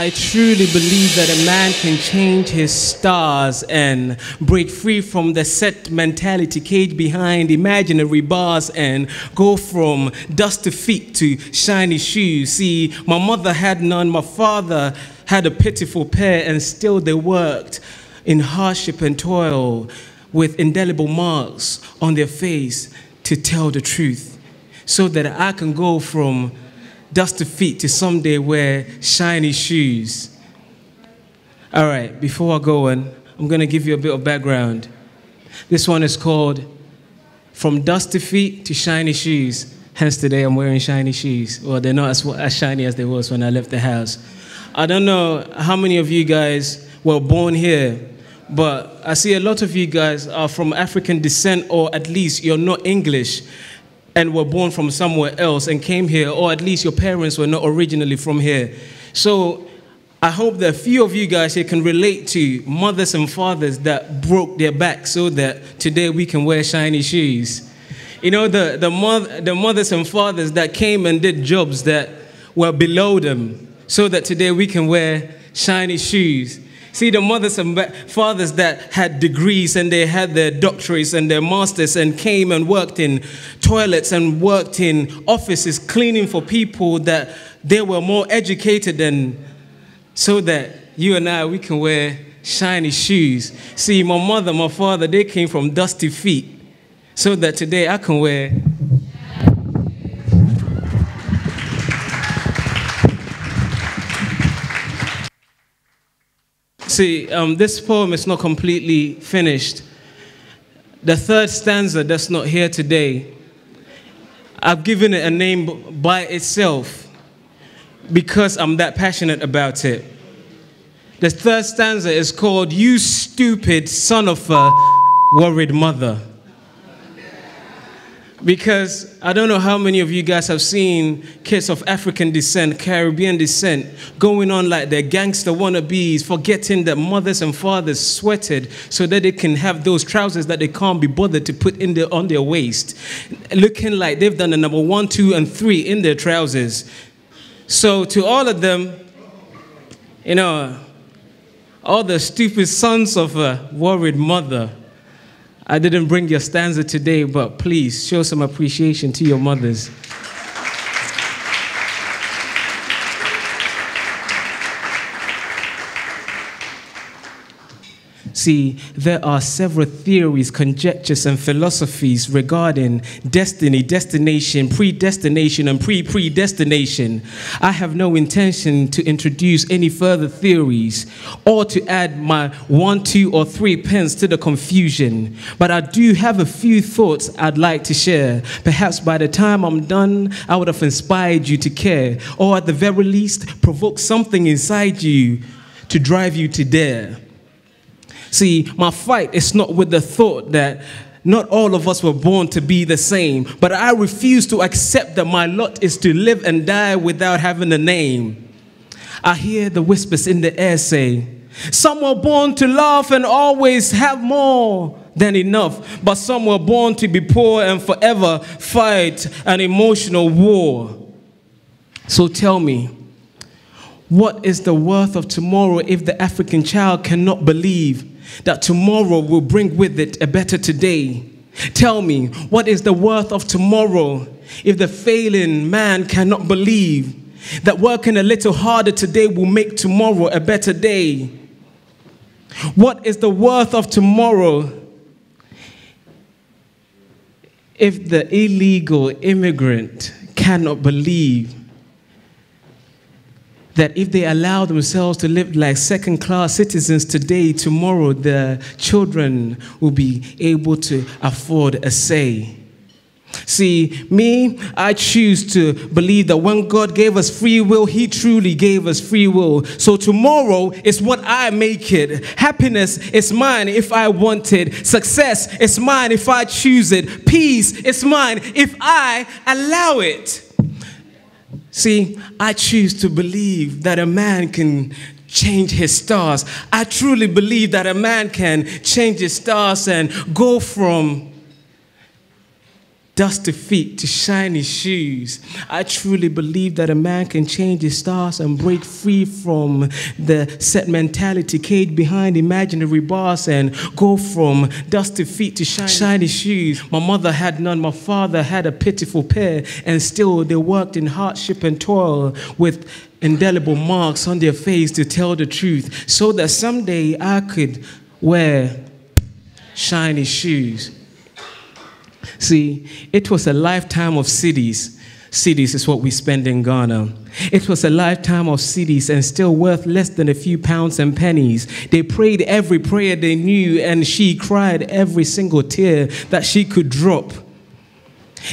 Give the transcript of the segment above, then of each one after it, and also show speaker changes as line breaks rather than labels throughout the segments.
I truly believe that a man can change his stars and break free from the set mentality caged behind imaginary bars and go from dust to feet to shiny shoes. See, my mother had none, my father had a pitiful pair, and still they worked in hardship and toil with indelible marks on their face to tell the truth, so that I can go from dust to feet to someday wear shiny shoes. All right, before I go on, I'm going to give you a bit of background. This one is called From Dust to Feet to Shiny Shoes. Hence today I'm wearing shiny shoes. Well, they're not as shiny as they was when I left the house. I don't know how many of you guys were born here, but I see a lot of you guys are from African descent, or at least you're not English and were born from somewhere else and came here, or at least your parents were not originally from here. So I hope that a few of you guys here can relate to mothers and fathers that broke their back so that today we can wear shiny shoes. You know, the mothers and fathers that came and did jobs that were below them so that today we can wear shiny shoes. See, the mothers and fathers that had degrees and they had their doctorates and their masters and came and worked in toilets and worked in offices cleaning for people that they were more educated than, so that you and I, we can wear shiny shoes. See, my mother, my father, they came from dusty feet so that today I can wear See, this poem is not completely finished. The third stanza that's not here today, I've given it a name by itself because I'm that passionate about it. The third stanza is called You Stupid Son of a Worried Mother. Because I don't know how many of you guys have seen kids of African descent, Caribbean descent, going on like they're gangster wannabes, forgetting that mothers and fathers sweated so that they can have those trousers that they can't be bothered to put on their waist, looking like they've done the number 1, 2, and 3 in their trousers. So to all of them, you know, all the stupid sons of a worried mother, I didn't bring your stanza today, but please show some appreciation to your mothers. See, there are several theories, conjectures, and philosophies regarding destiny, destination, predestination, and pre-predestination. I have no intention to introduce any further theories or to add my 1, 2, or 3 pence to the confusion. But I do have a few thoughts I'd like to share. Perhaps by the time I'm done, I would have inspired you to care, or at the very least, provoke something inside you to drive you to dare. See, my fight is not with the thought that not all of us were born to be the same, but I refuse to accept that my lot is to live and die without having a name. I hear the whispers in the air say, some were born to laugh and always have more than enough, but some were born to be poor and forever fight an emotional war. So tell me, what is the worth of tomorrow if the African child cannot believe that tomorrow will bring with it a better today? Tell me, what is the worth of tomorrow if the failing man cannot believe that working a little harder today will make tomorrow a better day? What is the worth of tomorrow if the illegal immigrant cannot believe that if they allow themselves to live like second-class citizens today, tomorrow their children will be able to afford a say? See, me, I choose to believe that when God gave us free will, He truly gave us free will. So tomorrow is what I make it. Happiness is mine if I want it. Success is mine if I choose it. Peace is mine if I allow it. See, I choose to believe that a man can change his stars. I truly believe that a man can change his stars and go from dusty feet to shiny shoes. I truly believe that a man can change his stars and break free from the set mentality caged behind imaginary bars and go from dusty feet to shiny shoes. My mother had none, my father had a pitiful pair, and still they worked in hardship and toil with indelible marks on their face to tell the truth, so that someday I could wear shiny shoes. See, it was a lifetime of cities. Cities is what we spend in Ghana. It was a lifetime of cities and still worth less than a few pounds and pennies. They prayed every prayer they knew, and she cried every single tear that she could drop.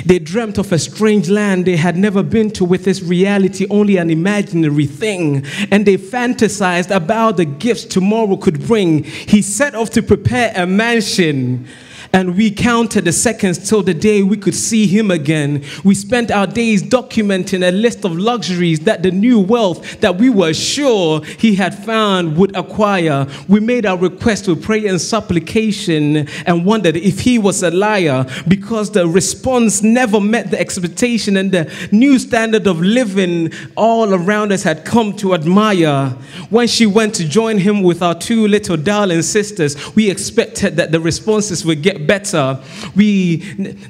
They dreamt of a strange land they had never been to, with its reality only an imaginary thing. And they fantasized about the gifts tomorrow could bring. He set off to prepare a mansion, and we counted the seconds till the day we could see him again. We spent our days documenting a list of luxuries that the new wealth that we were sure he had found would acquire. We made our request with prayer and supplication and wondered if he was a liar, because the response never met the expectation, and the new standard of living all around us had come to admire. When she went to join him with our two little darling sisters, we expected that the responses would get better. The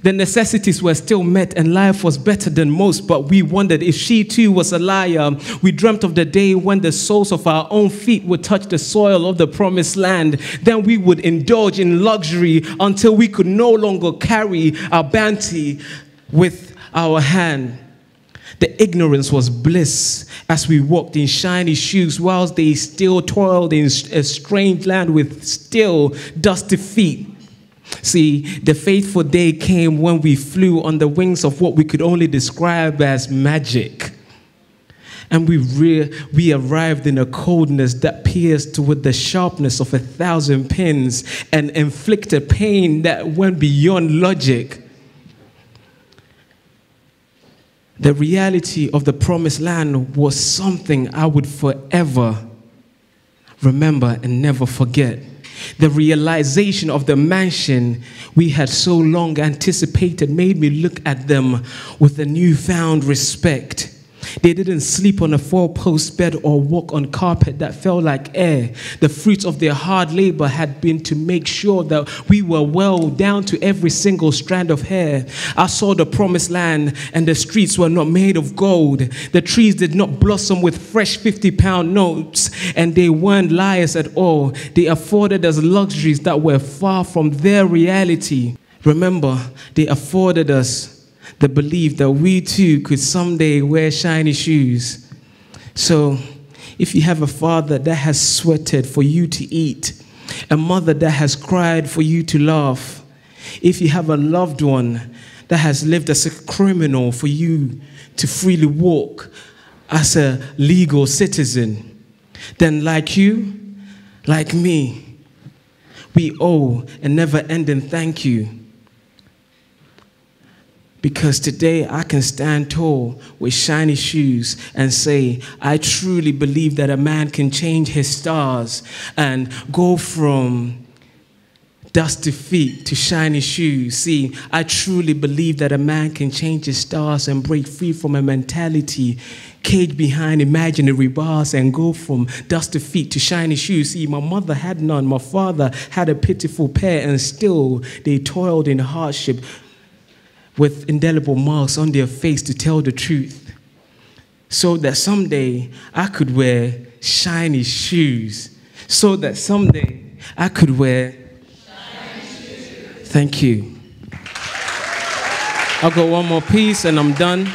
necessities were still met and life was better than most, but we wondered if she too was a liar. We dreamt of the day when the soles of our own feet would touch the soil of the promised land. Then we would indulge in luxury until we could no longer carry our bounty with our hand. The ignorance was bliss as we walked in shiny shoes, whilst they still toiled in a strange land with still dusty feet. See, the fateful day came when we flew on the wings of what we could only describe as magic. And we arrived in a coldness that pierced with the sharpness of 1,000 pins and inflicted pain that went beyond logic. The reality of the promised land was something I would forever remember and never forget. The realization of the mansion we had so long anticipated made me look at them with a newfound respect. They didn't sleep on a four-post bed or walk on carpet that felt like air. The fruits of their hard labor had been to make sure that we were well down to every single strand of hair. I saw the promised land, and the streets were not made of gold. The trees did not blossom with fresh 50-pound notes, and they weren't liars at all. They afforded us luxuries that were far from their reality. Remember, they afforded us the belief that we too could someday wear shiny shoes. So, if you have a father that has sweated for you to eat, a mother that has cried for you to laugh, if you have a loved one that has lived as a criminal for you to freely walk as a legal citizen, then like you, like me, we owe a never-ending thank you. Because today I can stand tall with shiny shoes and say, I truly believe that a man can change his stars and go from dusty feet to shiny shoes. See, I truly believe that a man can change his stars and break free from a mentality caged behind imaginary bars and go from dusty feet to shiny shoes. See, my mother had none, my father had a pitiful pair, and still they toiled in hardship with indelible marks on their face to tell the truth, so that someday I could wear shiny shoes, so that someday I could wear shiny shoes. Thank you. I'll go one more piece and I'm done.